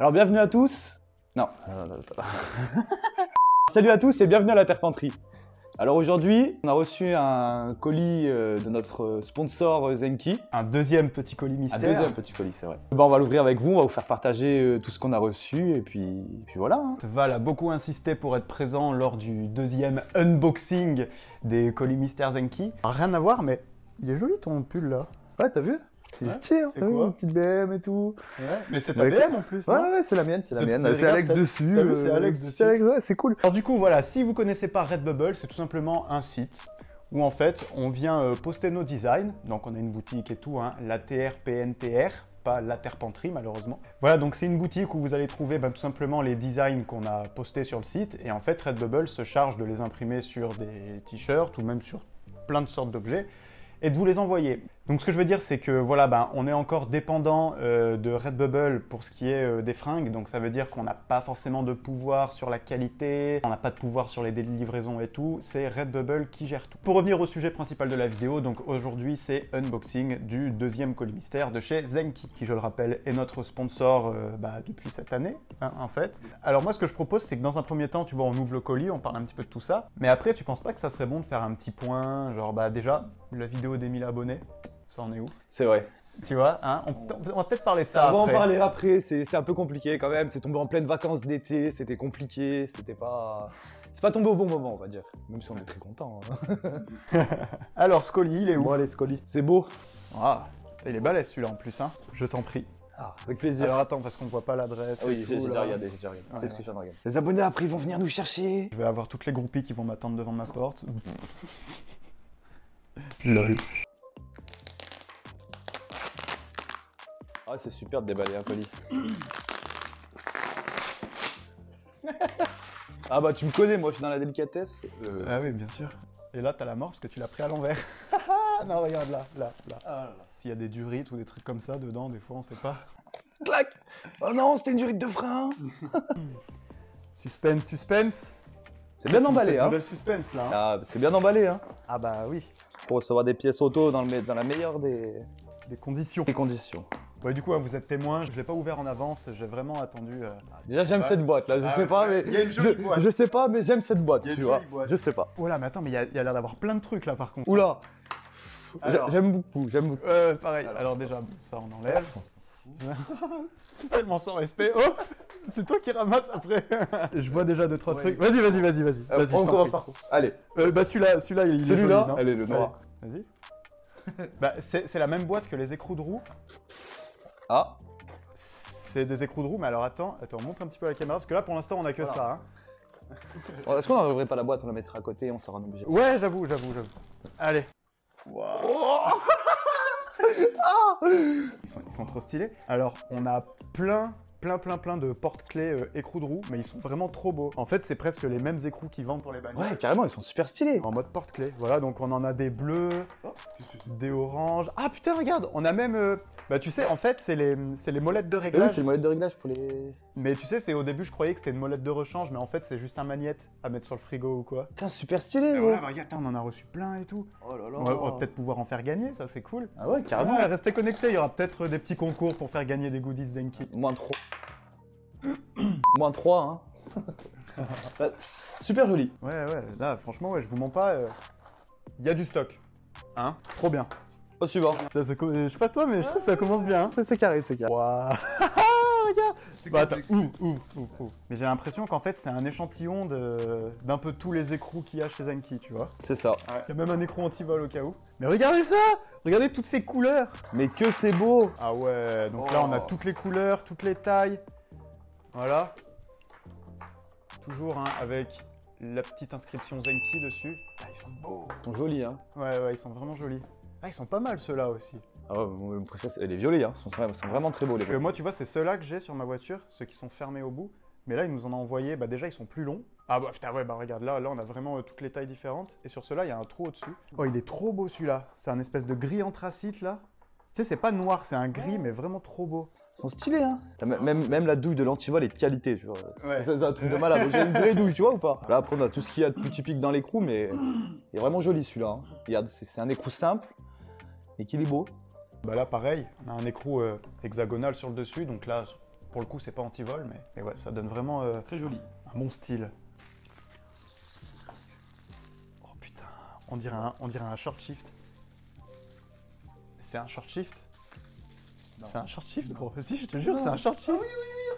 Alors bienvenue à tous. Non. Salut à tous et bienvenue à la Terpenterie. Alors aujourd'hui, on a reçu un colis de notre sponsor Zenki. Un deuxième petit colis mystère. Un deuxième petit colis, c'est vrai. On va l'ouvrir avec vous, on va vous faire partager tout ce qu'on a reçu et puis voilà. Hein. Val a beaucoup insisté pour être présent lors du deuxième unboxing des colis mystère Zenki. Rien à voir, mais il est joli ton pull là. Ouais, t'as vu? Il est stylé, hein, c'est quoi une petite BM et tout. Ouais, mais c'est ta BM en plus, non? Ouais, c'est la mienne, c'est la mienne. mais C'est regarde, Alex dessus. t'as vu, c'est Alex dessus. C'est Alex, ouais, c'est cool. Alors du coup, voilà, si vous connaissez pas Redbubble, c'est tout simplement un site où en fait, on vient poster nos designs. Donc on a une boutique et tout, hein, l'ATRPNTR, pas la Terpenterie malheureusement. Voilà, donc c'est une boutique où vous allez trouver tout simplement les designs qu'on a postés sur le site. Et en fait, Redbubble se charge de les imprimer sur des t-shirts ou même sur plein de sortes d'objets et de vous les envoyer. Donc ce que je veux dire, c'est que voilà, on est encore dépendant de Redbubble pour ce qui est des fringues, donc ça veut dire qu'on n'a pas forcément de pouvoir sur la qualité, on n'a pas de pouvoir sur les délais de livraison et tout, c'est Redbubble qui gère tout. Pour revenir au sujet principal de la vidéo, donc aujourd'hui c'est unboxing du deuxième colis mystère de chez Zenki, qui je le rappelle est notre sponsor depuis cette année, hein, en fait. Alors moi ce que je propose, c'est que dans un premier temps, tu vois, on ouvre le colis, on parle un petit peu de tout ça, mais après tu penses pas que ça serait bon de faire un petit point, genre déjà, la vidéo des 1000 abonnés, ça en est où? C'est vrai. Tu vois, hein, on va peut-être parler de ça On va après. en parler après, c'est un peu compliqué quand même. C'est tombé en pleine vacances d'été, c'était compliqué, c'était pas... C'est pas tombé au bon moment, on va dire. Même si on est très content. Hein. Alors, ce colis, il est où? Bon allez, ce colis. C'est beau. Ah, il est balèze celui-là en plus, hein. Je t'en prie. Ah, avec plaisir. Alors attends, parce qu'on voit pas l'adresse. Ah oui, j'ai déjà regardé, c'est ce que je viens de regarder. Les abonnés après ils vont venir nous chercher. Je vais avoir toutes les groupies qui vont m'attendre devant ma porte. Lol. Ah, c'est super de déballer un colis. Ah bah tu me connais, moi je suis dans la délicatesse. Ah oui, bien sûr. Et là, t'as la mort parce que tu l'as pris à l'envers. Non, regarde là. Ah là là. S'il y a des durites ou des trucs comme ça dedans, des fois, on sait pas. Clac. Oh non, c'était une durite de frein. Suspense. C'est bien emballé, hein. Du suspense là. Hein. Ah, c'est bien emballé, hein. Ah bah oui. Pour recevoir des pièces auto dans la meilleure des conditions. conditions. Ouais, du coup, vous êtes témoin, je l'ai pas ouvert en avance, j'ai vraiment attendu. Déjà, j'aime cette boîte là, je sais pas, mais. Il y a une jolie boîte. Je sais pas, mais j'aime cette boîte, tu vois. Je sais pas. Oh là, mais attends, mais il y a l'air d'avoir plein de trucs là par contre. Oula. Alors. J'aime beaucoup, j'aime beaucoup. Pareil. Alors déjà, ça on enlève. Tellement sans respect. Oh, c'est toi qui ramasses après. Je vois déjà 2-3 trucs. Vas-y. On commence par quoi? Allez. Celui-là, il est joli, Celui-là, non? allez, le noir. Vas-y. C'est la même boîte que les écrous de roue. Ah. C'est des écrous de roue, mais alors attends, on montre un petit peu à la caméra, parce que là pour l'instant on a que ça. Hein. Est-ce qu'on n'enlèverait pas la boîte, on la mettrait à côté et on sera obligé? Ouais, j'avoue. Allez. Wow. Ils sont trop stylés. Alors, on a plein de porte-clés écrous de roue, mais ils sont vraiment trop beaux. En fait, c'est presque les mêmes écrous qu'ils vendent pour les bagnoles. Ouais, carrément, ils sont super stylés. En mode porte-clés. Voilà, donc on en a des bleus, des oranges. Ah putain, regarde, on a même... tu sais, en fait, c'est les molettes de Oui, réglage. c'est le molette de réglage pour les... Mais tu sais, c'est au début, je croyais que c'était une molette de rechange, mais en fait, c'est juste un magnète à mettre sur le frigo ou quoi. Putain, super stylé, Et gros. voilà, regarde, on en a reçu plein et tout. Oh là là. On va peut-être pouvoir en faire gagner, ça c'est cool. Ah ouais, carrément. Ouais, restez connectés, il y aura peut-être des petits concours pour faire gagner des goodies Zenki. Moins 3. Moins 3, hein. Super joli. Ouais, là, franchement, je vous mens pas, il y a du stock. Hein? Trop bien. Au suivant. Je sais pas toi, mais je trouve que ça commence bien. Hein. C'est carré, c'est carré. Waouh. Regarde. Attends, ouvre. Mais j'ai l'impression qu'en fait, c'est un échantillon d'un peu tous les écrous qu'il y a chez Zenki, tu vois. C'est ça. Il y a même un écrou anti-vol au cas où. Mais regardez ça! Regardez toutes ces couleurs! Mais que c'est beau. Ah ouais, donc là, on a toutes les couleurs, toutes les tailles. Voilà. Toujours hein, avec la petite inscription Zenki dessus. Ah, ils sont beaux! Ils sont jolis, hein. Ouais, ils sont vraiment jolis. Ah, ils sont pas mal ceux-là aussi. Ah ouais, mon préféré, c'est les violets, hein. Ils sont vraiment très beaux, les violets. Moi, tu vois, c'est ceux-là que j'ai sur ma voiture, ceux qui sont fermés au bout. Mais là, ils nous en ont envoyé, déjà, ils sont plus longs. Ah bah putain, ouais, regarde, là, on a vraiment toutes les tailles différentes. Et sur ceux-là, il y a un trou au-dessus. Oh, il est trop beau celui-là. C'est un espèce de gris anthracite, là. Tu sais, c'est pas noir, c'est un gris, mais vraiment trop beau. Ils sont stylés, hein. Même la douille de l'antivol est de qualité, tu vois. Ouais. C'est un truc de malade. J'ai une vraie douille, tu vois ou pas? Là, après, on a tout ce qu'il y a de plus typique dans l'écrou, mais il est vraiment joli celui-là. Hein. Regarde, c'est un écrou simple et qu'il est beau. Bah là, pareil, on a un écrou hexagonal sur le dessus, donc là, Pour le coup, c'est pas anti-vol, mais ouais, ça donne vraiment Très joli. un bon style. Oh putain, on dirait un short shift. C'est un short shift? C'est un short shift, gros. Si, je te jure, c'est un short shift.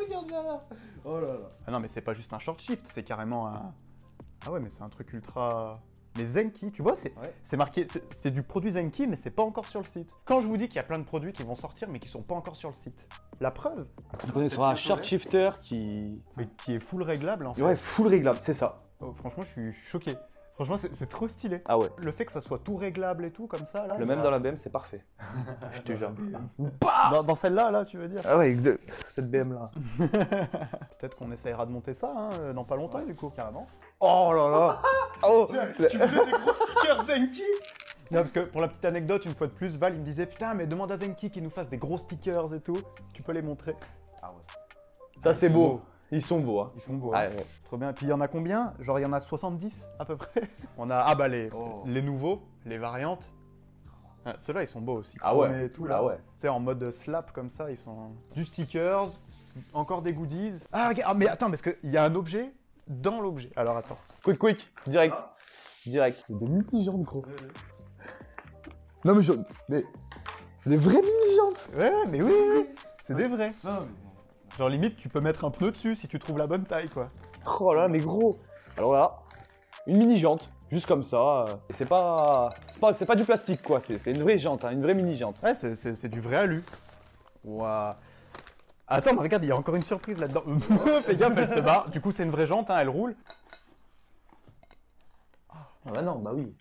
Regarde là. Oh là là. Ah non, mais c'est pas juste un short shift, c'est carrément un... Ah ouais, mais c'est un truc ultra... Mais Zenki, tu vois, Ouais. c'est marqué, c'est du produit Zenki, mais c'est pas encore sur le site. Quand je vous dis qu'il y a plein de produits qui vont sortir, mais qui sont pas encore sur le site, la preuve, Donc on est sur un short shifter qui... mais qui est full réglable en fait. Ouais, full réglable, c'est ça. Oh, franchement, je suis choqué. Franchement, c'est trop stylé. Ah ouais. Le fait que ça soit tout réglable et tout, comme ça, là. Le même dans la BM, c'est parfait. Je te jure. Dans celle-là, là, tu veux dire. Ah ouais, cette BM là. Peut-être qu'on essayera de monter ça hein, dans pas longtemps, du coup. Carrément. Oh là là. Oh. Tu voulais des gros stickers Zenki? Non, parce que pour la petite anecdote, une fois de plus, Val, il me disait putain, mais demande à Zenki qu'il nous fasse des gros stickers et tout. Tu peux les montrer. Ah ouais. Ça c'est Ils sont beau. beaux. Ils sont beaux. Hein. Ils sont beaux. Ah, hein. ouais. Trop bien. Puis il y en a combien? Genre, il y en a 70 à peu près. On a Oh. les nouveaux, les variantes. Ah, ceux-là, ils sont beaux aussi. Ah ouais. Chromés et tout, là. Ah ouais. Tu sais, en mode slap comme ça, ils sont. Du stickers, encore des goodies. Ah, regarde, mais attends, parce qu'il y a un objet dans l'objet. Alors attends. Quick, direct. Direct. C'est des mini-jantes, gros. Non, mais mais c'est des vraies mini-jantes. Ouais, mais oui, oui, c'est des vrais. Non, mais... Genre, limite, tu peux mettre un pneu dessus si tu trouves la bonne taille, quoi. Oh là, mais gros. Alors là, une mini jante, juste comme ça. Et c'est pas du plastique quoi. C'est une vraie jante, hein, une vraie mini jante. Ouais, c'est du vrai alu. Waouh. Attends, mais regarde, il y a encore une surprise là-dedans. Fais gaffe, elle se barre. Du coup, c'est une vraie jante, hein, elle roule. Ah bah non, bah oui.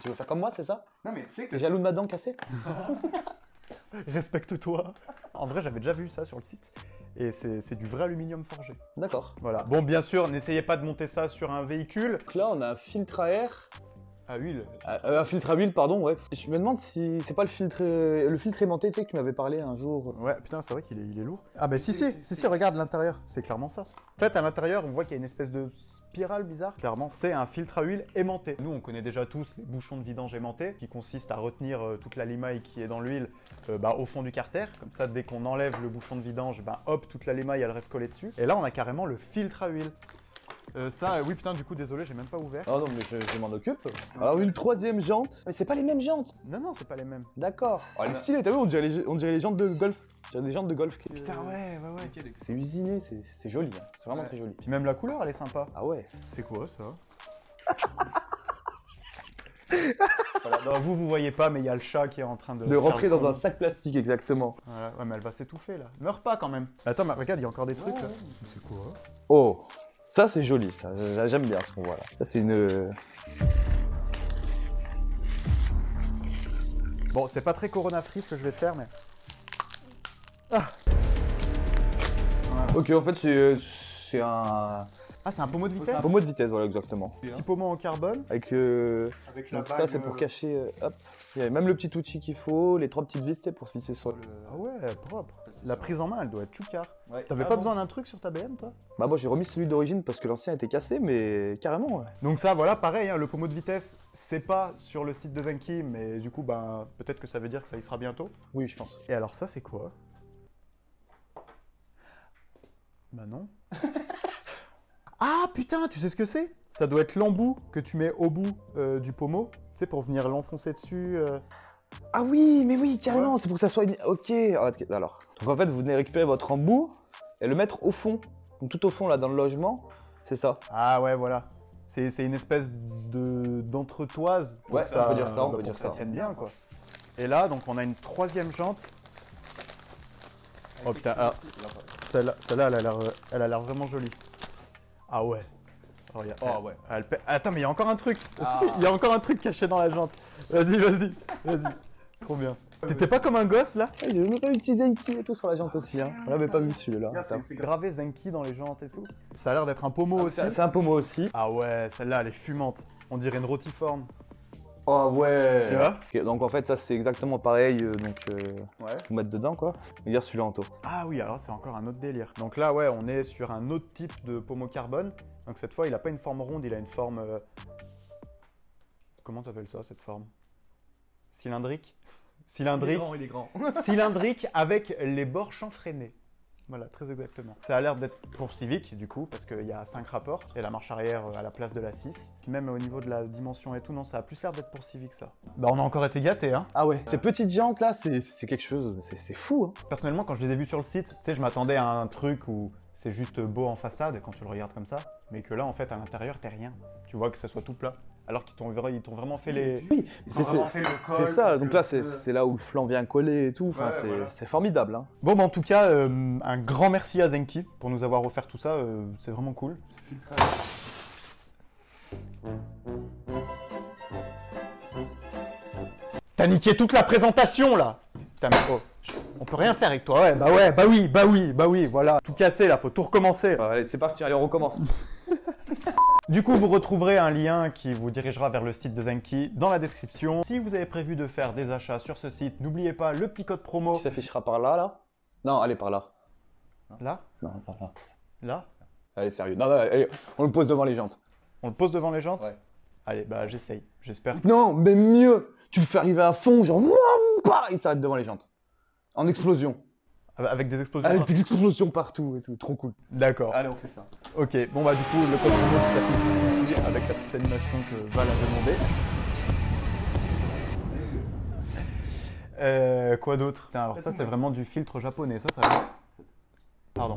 Tu veux faire comme moi, c'est ça? Non, mais tu sais que... T'es jaloux de ma dent cassée? Respecte-toi. En vrai, j'avais déjà vu ça sur le site. Et c'est du vrai aluminium forgé. D'accord. Voilà. Bon, bien sûr, n'essayez pas de monter ça sur un véhicule. Donc là, on a un filtre à air. À huile. Un filtre à huile, pardon, ouais. Je me demande si c'est pas le filtre aimanté, tu sais, que tu m'avais parlé un jour. Ouais, putain, c'est vrai qu'il est lourd. Ah bah si, regarde l'intérieur. C'est clairement ça. En fait, à l'intérieur, on voit qu'il y a une espèce de spirale bizarre. Clairement, c'est un filtre à huile aimanté. Nous, on connaît déjà tous les bouchons de vidange aimantés, qui consistent à retenir toute la limaille qui est dans l'huile au fond du carter. Comme ça, dès qu'on enlève le bouchon de vidange, hop, toute la limaille, elle reste collée dessus. Et là, on a carrément le filtre à huile. Oui, putain, du coup, désolé, j'ai même pas ouvert. Ah non, mais je m'en occupe. Alors, une troisième jante. Mais c'est pas les mêmes jantes. Non, c'est pas les mêmes. D'accord. Oh, elle est stylée, t'as vu, on dirait les jantes de golf. On dirait des jantes de golf. Putain, ouais. C'est usiné, c'est joli. Hein. C'est vraiment Ouais. très joli. Puis même la couleur, elle est sympa. Ah ouais. C'est quoi ça? Voilà, non, vous voyez pas, mais il y a le chat qui est en train de. De faire rentrer le dans con. un sac plastique, exactement. Voilà. Ouais, mais elle va s'étouffer là. Meurs pas quand même. Attends, mais regarde, il y a encore des trucs là. C'est quoi? Oh, ça c'est joli, ça. J'aime bien ce qu'on voit là. Ça c'est une. Bon, c'est pas très Corona Free ce que je vais faire, mais. Ok, en fait c'est un Ah, c'est un pommeau de vitesse? pommeau de vitesse, voilà exactement. Petit pommeau en carbone. Avec Avec donc ça c'est pour cacher. Hop. Il y a même le petit outil qu'il faut, les 3 petites vis tu sais, pour se visser sur le. Ah ouais, propre. La prise en main, elle doit être choucar. Ouais. T'avais pas besoin d'un truc sur ta BM, toi? Bah moi j'ai remis celui d'origine parce que l'ancien était cassé, mais carrément. Ouais. Donc ça, voilà, pareil, hein, le pommeau de vitesse, c'est pas sur le site de Zenki, mais du coup, peut-être que ça veut dire que ça y sera bientôt. Oui, je pense. Et alors ça, c'est quoi? Bah non. Ah putain, tu sais ce que c'est? Ça doit être l'embout que tu mets au bout du pommeau, tu sais, pour venir l'enfoncer dessus. Ah oui, mais oui, carrément, c'est pour que ça soit. Ok, alors. Donc en fait, vous venez récupérer votre embout et le mettre au fond. Donc tout au fond là dans le logement, c'est ça. Ah ouais, voilà. C'est une espèce d'entretoise. pour Ouais, que on peut dire ça, on peut pour dire que ça ça. tienne bien, quoi. Et là, donc on a une troisième jante. Oh putain, alors, celle-là, elle a l'air vraiment jolie. Ah ouais. Oh, Oh ouais. Attends, mais il y a encore un truc. Ah. Il y a encore un truc caché dans la jante. Vas-y. Trop bien. T'étais pas comme un gosse là? J'ai même pas utilisé Zenki et tout sur la jante aussi. Hein. On l'avait pas vu celui-là. Attends. C'est gravé Zenki dans les jantes et tout. Ça a l'air d'être un pommeau aussi. C'est un pommeau aussi. Ah ouais, celle-là, elle est fumante. On dirait une rotiforme. Oh ouais. Tu vois? Ok, donc en fait ça c'est exactement pareil. Ouais. Faut mettre dedans quoi. Regarde celui-là en taux. Ah oui, alors c'est encore un autre délire. Donc là, ouais, on est sur un autre type de pommeau carbone. Donc cette fois, il a pas une forme ronde, il a une forme... Comment t'appelles ça, cette forme? Cylindrique? Cylindrique. Il est grand. Cylindrique avec les bords chanfreinés. Voilà, très exactement. Ça a l'air d'être pour Civic, du coup, parce qu'il y a 5 rapports et la marche arrière à la place de la 6. Puis même au niveau de la dimension et tout, non, ça a plus l'air d'être pour Civic, ça. Bah, on a encore été gâtés, hein. Ah ouais. Ces petites jantes là, c'est quelque chose, c'est fou. Hein. Personnellement, quand je les ai vus sur le site, tu sais, je m'attendais à un truc où c'est juste beau en façade quand tu le regardes comme ça, mais que là, en fait, à l'intérieur, t'es rien. Tu vois que ça soit tout plat. Alors qu'ils t'ont vraiment fait les... Oui, Ils ont vraiment fait le col, c'est ça. Donc là, le- c'est là où le flanc vient coller et tout. Enfin, Ouais, c'est voilà. c'est formidable. Hein. Bon, bah, en tout cas, un grand merci à Zenki pour nous avoir offert tout ça. C'est vraiment cool. T'as niqué toute la présentation, là. Putain, mais oh, on peut rien faire avec toi. Ouais, bah oui, voilà. Tout cassé, là, faut tout recommencer. Bah, allez, c'est parti. Allez, on recommence. Du coup, vous retrouverez un lien qui vous dirigera vers le site de Zenki dans la description. Si vous avez prévu de faire des achats sur ce site, n'oubliez pas le petit code promo. Qui s'affichera par là, là. Non, allez, par là. Là, Non, par là. là. Allez, sérieux. Non, non, allez, on le pose devant les jantes. On le pose devant les jantes. Ouais. Allez, bah j'essaye. J'espère. Non, mais mieux. Tu le fais arriver à fond, genre, il s'arrête devant les jantes. En explosion. Avec des explosions. Avec des explosions partout et tout. Trop cool. D'accord. Allez, on fait ça. Ok, bon bah du coup, le code promo qui s'affiche juste ici, avec la petite animation que Val a demandé. Quoi d'autre? Putain, alors ça c'est vraiment du filtre japonais, ça. Pardon.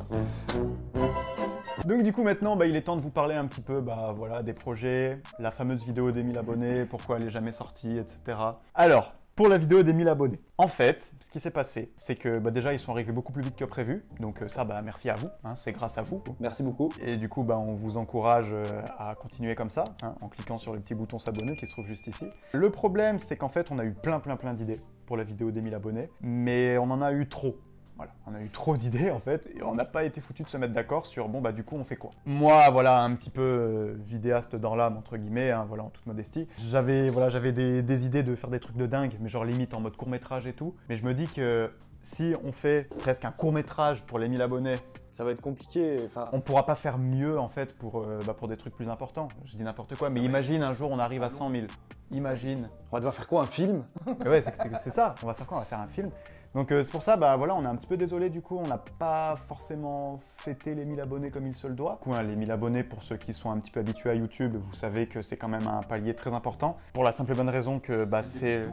Donc du coup maintenant, bah, il est temps de vous parler un petit peu bah, voilà, des projets, la fameuse vidéo des 1000 abonnés, pourquoi elle n'est jamais sortie, etc. Alors, pour la vidéo des 1000 abonnés. En fait, ce qui s'est passé, c'est que bah, déjà ils sont arrivés beaucoup plus vite que prévu, donc ça, bah, merci à vous, hein, c'est grâce à vous. Merci beaucoup. Et du coup, bah, on vous encourage à continuer comme ça, hein, en cliquant sur le petit bouton s'abonner qui se trouve juste ici. Le problème, c'est qu'en fait, on a eu plein d'idées pour la vidéo des 1000 abonnés, mais on en a eu trop. Voilà, on a eu trop d'idées en fait, et on n'a pas été foutu de se mettre d'accord sur bon bah du coup on fait quoi. Moi voilà un petit peu vidéaste dans l'âme entre guillemets, hein, voilà en toute modestie. J'avais des idées de faire des trucs de dingue, mais genre limite en mode court métrage et tout. Mais je me dis que si on fait presque un court métrage pour les 1000 abonnés, Ça va être compliqué. Enfin, on pourra pas faire mieux en fait pour des trucs plus importants. Je dis n'importe quoi, mais imagine un jour on arrive à 100 000. Imagine. on va devoir faire quoi, un film? Mais ouais, c'est ça. On va faire quoi? On va faire un film. Donc c'est pour ça, bah voilà, on est un petit peu désolé du coup, on n'a pas forcément fêté les 1000 abonnés comme il se le doit. Du coup, hein, les 1000 abonnés, pour ceux qui sont un petit peu habitués à YouTube, vous savez que c'est quand même un palier très important. Pour la simple et bonne raison que bah, c'est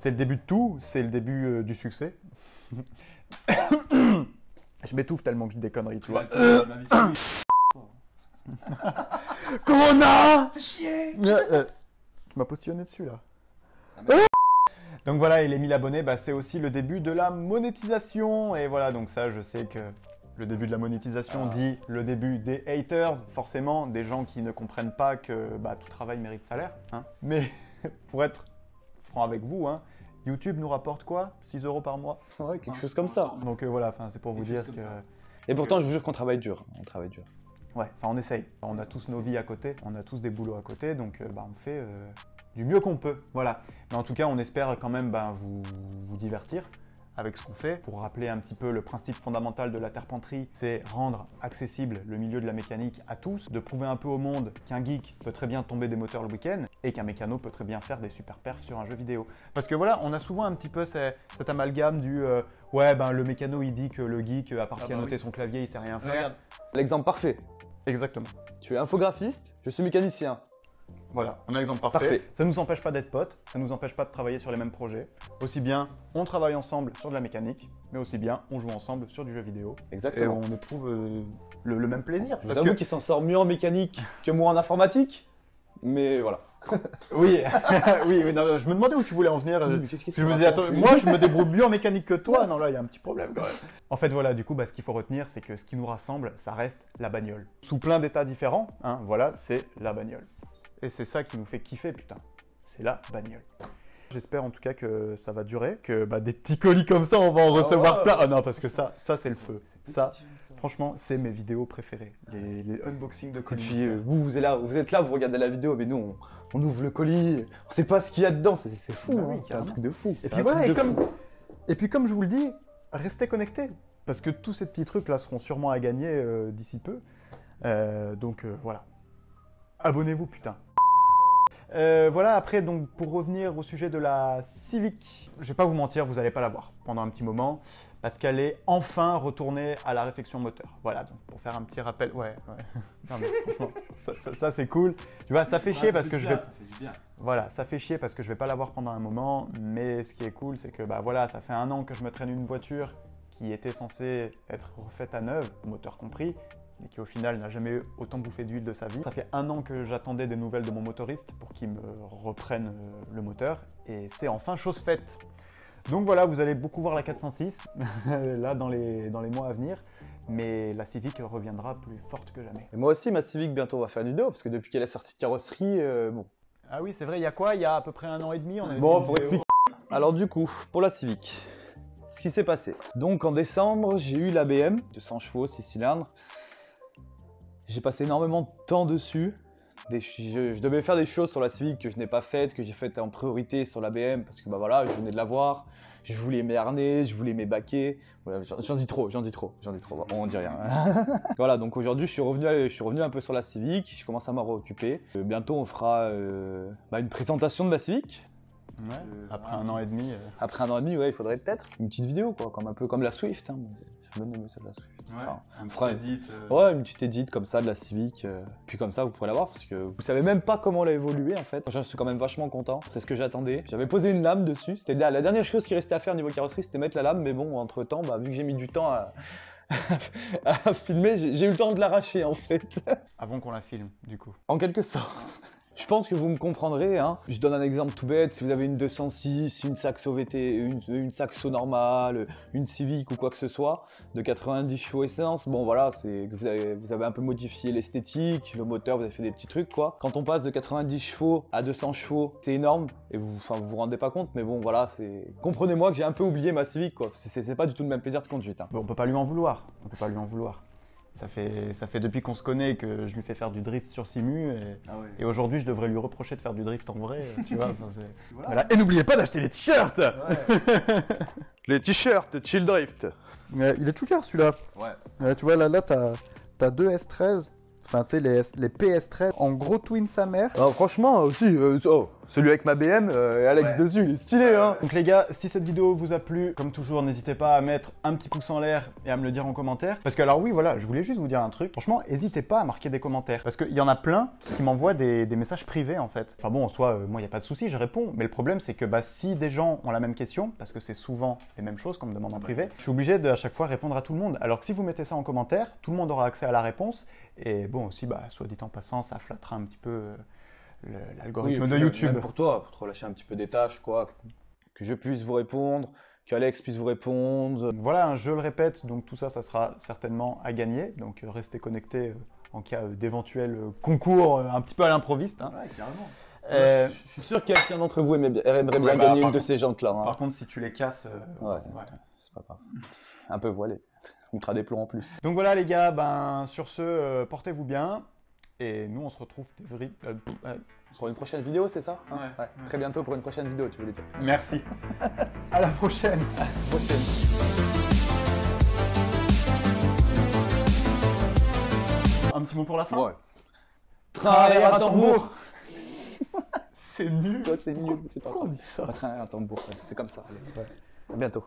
le début de tout, c'est le début du succès. Je m'étouffe tellement que je dis des conneries, tu vois. Corona! Fais chier. Tu m'as positionné dessus là. Donc voilà, et les 1000 abonnés, bah, c'est aussi le début de la monétisation. Et voilà, donc ça, je sais que le début de la monétisation dit le début des haters, forcément, des gens qui ne comprennent pas que bah, tout travail mérite salaire. Hein. Mais pour être franc avec vous, hein, YouTube nous rapporte quoi? 6 € par mois. Ouais, quelque chose comme ça. Donc voilà, c'est pour vous dire chose que... comme ça. Et pourtant, je vous jure qu'on travaille dur. On travaille dur. Ouais, on essaye. On a tous nos vies à côté, on a tous des boulots à côté, donc bah, on fait du mieux qu'on peut. Voilà. Mais en tout cas, on espère quand même bah, vous divertir avec ce qu'on fait. Pour rappeler un petit peu le principe fondamental de la Terpenterie, c'est rendre accessible le milieu de la mécanique à tous, de prouver un peu au monde qu'un geek peut très bien tomber des moteurs le week-end et qu'un mécano peut très bien faire des super perfs sur un jeu vidéo. Parce que voilà, on a souvent un petit peu cet amalgame du ouais, ben le mécano il dit que le geek, à part pianoter son clavier, il sait rien faire. Regarde. L'exemple parfait. Exactement. Tu es infographiste, je suis mécanicien. Voilà, un exemple parfait. Parfait. Ça ne nous empêche pas d'être potes, ça ne nous empêche pas de travailler sur les mêmes projets. Aussi bien, on travaille ensemble sur de la mécanique, mais aussi bien, on joue ensemble sur du jeu vidéo. Et Exactement. on éprouve le même plaisir. Je vous Parce avoue que... qu'il s'en sort mieux en mécanique que moi en informatique. Mais voilà. Oui, oui, non, je me demandais où tu voulais en venir. Qu'est-ce qui Je me disais, attends, moi je me débrouille mieux en mécanique que toi. Non, là, il y a un petit problème quand même. En fait, voilà, du coup, bah, ce qu'il faut retenir, c'est que ce qui nous rassemble, ça reste la bagnole. Sous plein d'états différents, hein, voilà, c'est la bagnole. Et c'est ça qui nous fait kiffer, putain. C'est la bagnole. J'espère en tout cas que ça va durer, que bah, des petits colis comme ça, on va en recevoir ouais. plein. Ah non, parce que ça c'est le feu. Ça, franchement, c'est mes vidéos préférées. Les unboxings de Et colis. puis vous êtes là, vous regardez la vidéo, mais nous on ouvre le colis, on sait pas ce qu'il y a dedans, c'est fou, Bah hein, oui, c'est un carrément. truc de fou. Et c'est puis un voilà, truc et de fou. comme je vous le dis, restez connectés. Parce que tous ces petits trucs là seront sûrement à gagner d'ici peu. Donc voilà. Abonnez-vous, putain. Voilà, après, donc, pour revenir au sujet de la Civic, je vais pas vous mentir, vous n'allez pas la voir pendant un petit moment, parce qu'elle est enfin retournée à la réflexion moteur. Voilà, donc pour faire un petit rappel, ouais. Non, mais franchement, ça, c'est cool. Tu vois, ça fait chier parce que je vais... Ça fait du bien. Voilà, ça fait chier parce que je vais pas la voir pendant un moment, mais ce qui est cool, c'est que bah voilà, ça fait 1 an que je me traîne une voiture qui était censée être refaite à neuf, moteur compris, mais qui au final n'a jamais eu autant bouffé d'huile de sa vie. Ça fait 1 an que j'attendais des nouvelles de mon motoriste pour qu'il me reprenne le moteur, et c'est enfin chose faite. Donc voilà, vous allez beaucoup voir la 406 là dans les mois à venir, mais la Civic reviendra plus forte que jamais. Et moi aussi, ma Civic, bientôt, on va faire une vidéo, parce que depuis qu'elle est sortie de carrosserie, bon. Ah oui, c'est vrai, il y a quoi? Il y a à peu près 1 an et demi, on avait Bon, fait une pour vidéo. expliquer. Alors du coup, pour la Civic, ce qui s'est passé. Donc en décembre, j'ai eu la BM, 200 chevaux, 6 cylindres. J'ai passé énormément de temps dessus. Je devais faire des choses sur la Civic que je n'ai pas faites, que j'ai faites en priorité sur la BM, parce que bah voilà, je venais de la voir. Je voulais mes harnais, je voulais mes baquets. Voilà, j'en dis trop. Bon, on dit rien. Voilà, donc aujourd'hui, je suis revenu un peu sur la Civic. Je commence à m'en réoccuper. Bientôt, on fera une présentation de ma Civic. Ouais, après 1 an et demi. Après 1 an et demi, ouais, il faudrait peut-être une petite vidéo, quoi, un peu comme la Swift. Hein. J'ai bien aimé celle de la Swift. Ouais, Enfin, un on fera- petit edit. Ouais, une petite edit comme ça de la Civic. Puis comme ça, vous pourrez la voir parce que vous savez même pas comment elle a évolué en fait. Je suis quand même vachement content. C'est ce que j'attendais. J'avais posé une lame dessus. C'était la dernière chose qui restait à faire niveau carrosserie, c'était mettre la lame. Mais bon, entre temps, vu que j'ai mis du temps à filmer, j'ai eu le temps de l'arracher en fait. Avant qu'on la filme, du coup. En quelque sorte. Je pense que vous me comprendrez, hein. Je donne un exemple tout bête, si vous avez une 206, une Saxo VT, une Saxo normale, une Civic ou quoi que ce soit, de 90 chevaux essence, bon voilà, c'est que vous avez un peu modifié l'esthétique, le moteur, vous avez fait des petits trucs quoi. Quand on passe de 90 chevaux à 200 chevaux, c'est énorme, et vous vous rendez pas compte, mais bon voilà, comprenez-moi que j'ai un peu oublié ma Civic quoi, c'est pas du tout le même plaisir de conduite. Hein. Bon, on peut pas lui en vouloir. Ça fait depuis qu'on se connaît que je lui fais faire du drift sur Simu et aujourd'hui je devrais lui reprocher de faire du drift en vrai, tu vois. Voilà. Et n'oubliez pas d'acheter les t-shirts. Les t-shirts, Chill Drift. Il est choucard celui-là. Ouais. Tu vois, là t'as 2 S13. Enfin, tu sais, les PS13. En gros, twin sa mère. Alors, franchement, aussi, celui avec ma BM et Alex Ouais. dessus, il est stylé, hein. Donc les gars, si cette vidéo vous a plu, comme toujours, n'hésitez pas à mettre un petit pouce en l'air et à me le dire en commentaire. Parce que alors oui, voilà, je voulais juste vous dire un truc. Franchement, n'hésitez pas à marquer des commentaires. Parce qu'il y en a plein qui m'envoient des messages privés en fait. Enfin bon, en soi, moi, il n'y a pas de souci, je réponds. Mais le problème, c'est que si des gens ont la même question, parce que c'est souvent les mêmes choses qu'on me demande en privé, je suis obligé de à chaque fois répondre à tout le monde. Alors que si vous mettez ça en commentaire, tout le monde aura accès à la réponse. Et bon aussi, soit dit en passant, ça flattera un petit peu l'algorithme de YouTube. Même pour toi, pour te relâcher un petit peu des tâches quoi, que je puisse vous répondre, qu'Alex puisse vous répondre. Voilà, je le répète, donc tout ça, ça sera certainement à gagner. Donc restez connectés en cas d'éventuels concours un petit peu à l'improviste. Hein. Ouais, carrément. Je suis sûr que quelqu'un d'entre vous aimerait bien Ouais, gagner par une de ces jantes-là. Hein. Par contre, si tu les casses... Ouais, c'est pas grave. Un peu voilé. Ultra des plombs en plus. Donc voilà les gars, sur ce, portez-vous bien. Et nous, on se retrouve Pour une prochaine vidéo, c'est ça? Hein Ouais. Très bientôt pour une prochaine vidéo, tu voulais dire. Merci. À la prochaine. Un petit mot pour la fin. Ouais. Train à tambour. C'est nul. Ouais, c'est nul, c'est pas Pourquoi on grave. dit ça? Train à tambour, c'est comme ça. Allez. À bientôt.